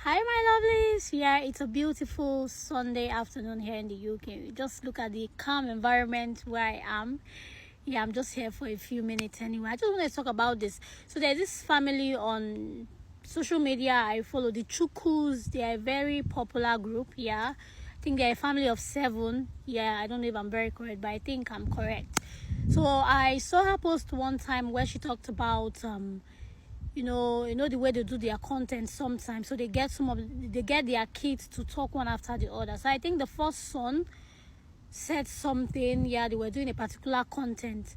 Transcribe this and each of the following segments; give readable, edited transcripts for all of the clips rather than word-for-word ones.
Hi, my lovelies. Yeah, it's a beautiful Sunday afternoon here in the UK. Just look at the calm environment where I am. Yeah, I'm just here for a few minutes anyway. I just want to talk about this. So there's this family on social media I follow, the Chukus. They are a very popular group. Yeah, I think they're a family of 7. Yeah, I don't know if I'm very correct, but I think I'm correct. So I saw her post one time where she talked about you know the way they do their content sometimes. So they get their kids to talk one after the other. So I think the first son said something. Yeah, they were doing a particular content,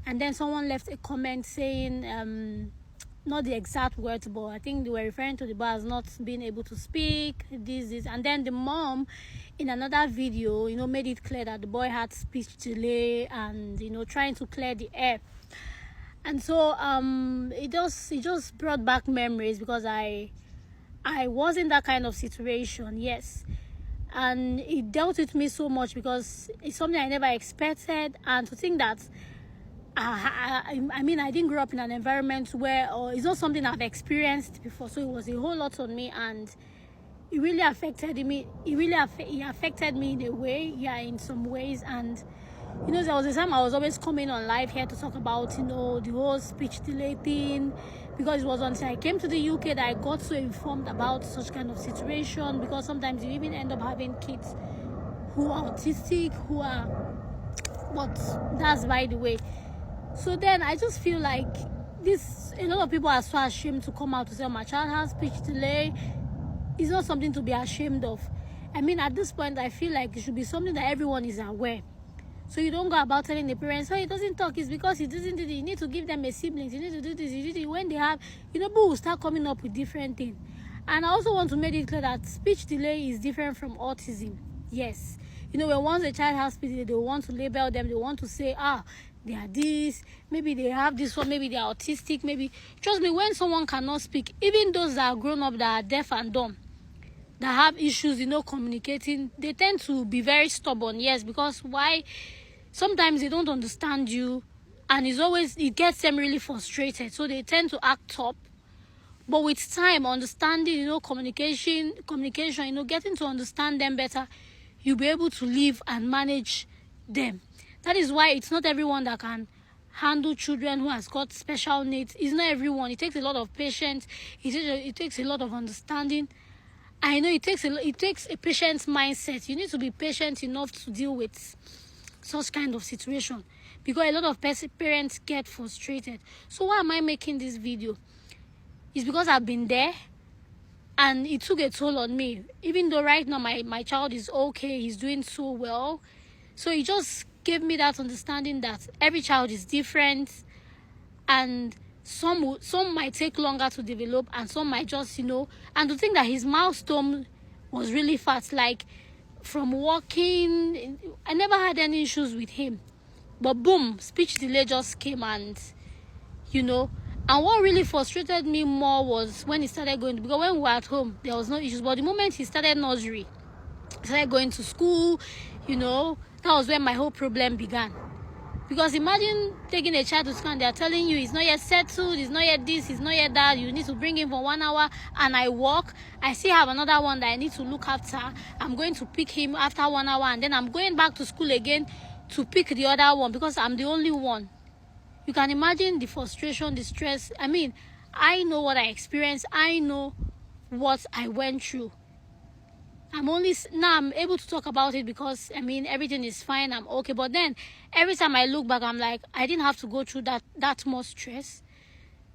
and then someone left a comment saying not the exact words, but I think they were referring to the boy as not being able to speak, this, and then the mom in another video, made it clear that the boy had speech delay and, trying to clear the air. And so it just brought back memories, because I was in that kind of situation, yes. And it dealt with me so much because it's something I never expected. And to think that I mean, I didn't grow up in an environment where, or it's not something I've experienced before, so it was a whole lot on me, and it really affected me. It affected me in a way, yeah, in some ways. And there was a time I was always coming on live here to talk about, the whole speech delay thing, because it was until I came to the UK that I got so informed about such kind of situation, because sometimes you even end up having kids who are autistic, but that's by the way. So then I just feel like a lot of people are so ashamed to come out to say, my child has speech delay. It's not something to be ashamed of. I mean, at this point, I feel like it should be something that everyone is aware. So you don't go about telling the parents, oh, he doesn't talk, it's because he doesn't do it. You need to give them a sibling. You need to do this. You need to, when they have, people will start coming up with different things. And I also want to make it clear that speech delay is different from autism. Yes. When once a child has speech delay, they want to label them. They want to say, they are this. Maybe they have this one. Maybe they are autistic. Maybe, trust me, when someone cannot speak, even those that are grown up, that are deaf and dumb, that have issues, communicating, they tend to be very stubborn. Yes, because why? Sometimes they don't understand you, and it gets them really frustrated, so they tend to act up. But with time, understanding, communication, getting to understand them better, you'll be able to live and manage them. That is why it's not everyone that can handle children who has got special needs. It's not everyone. It takes a lot of patience. It takes a lot of understanding. I know it takes a patient mindset. You need to be patient enough to deal with such kind of situation, because a lot of parents get frustrated. So why am I making this video? It's because I've been there, and it took a toll on me. Even though right now my child is okay, he's doing so well. So it just gave me that understanding that every child is different, and some might take longer to develop, and some might just, and to think that his milestone was really fast. Like, from walking, I never had any issues with him, but boom, speech delay just came. And what really frustrated me more was when he started going, because when we were at home there was no issues, but the moment he started nursery, started going to school, that was when my whole problem began. Because imagine taking a child to school and they're telling you he's not yet settled, he's not yet this, he's not yet that, you need to bring him for 1 hour, and I work, I still have another one that I need to look after. I'm going to pick him after 1 hour, and then I'm going back to school again to pick the other one, because I'm the only one. You can imagine the frustration, the stress. I mean, I know what I experienced. I know what I went through. I'm able to talk about it because, everything is fine, I'm okay. But then, every time I look back, I'm like, I didn't have to go through that much stress,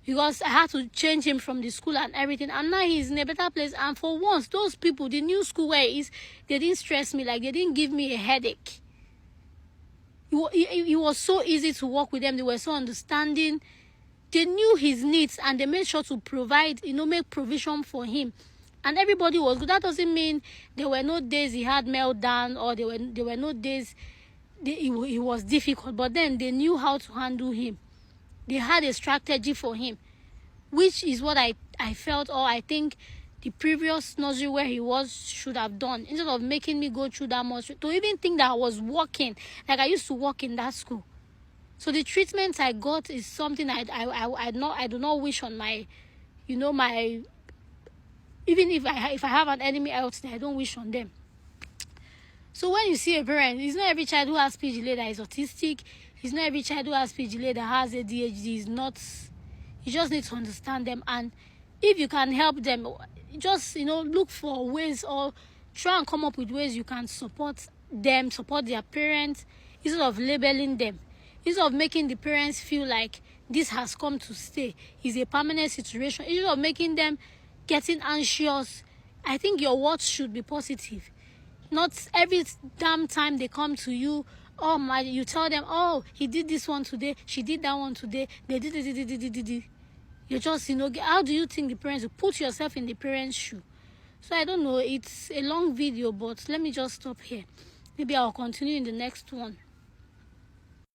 because I had to change him from the school and everything. And now he's in a better place. And for once, those people, the new school where he is, they didn't stress me. Like, they didn't give me a headache. It was so easy to work with them. They were so understanding. They knew his needs, and they made sure to provide, make provision for him. And everybody was good. That doesn't mean there were no days he had meltdown, or there were no days he was difficult. But then they knew how to handle him. They had a strategy for him, which is what I felt, or I think the previous nursery where he was should have done, instead of making me go through that much, to even think that I was working. Like, I used to work in that school. So the treatment I got is something I do not wish on my Even if I have an enemy out there, I don't wish on them. So when you see a parent, it's not every child who has speech delay that is autistic. It's not every child who has speech delay that has ADHD. It's not. You just need to understand them, and if you can help them, just look for ways, or try and come up with ways you can support them, support their parents, instead of labeling them, instead of making the parents feel like this has come to stay, is a permanent situation, instead of making them getting anxious. I think your words should be positive. Not every damn time they come to you, you tell them, oh, he did this one today, she did that one today, they did. You just, how do you think the parents will put yourself in the parents' shoe? So I don't know, it's a long video, but let me just stop here. Maybe I'll continue in the next one.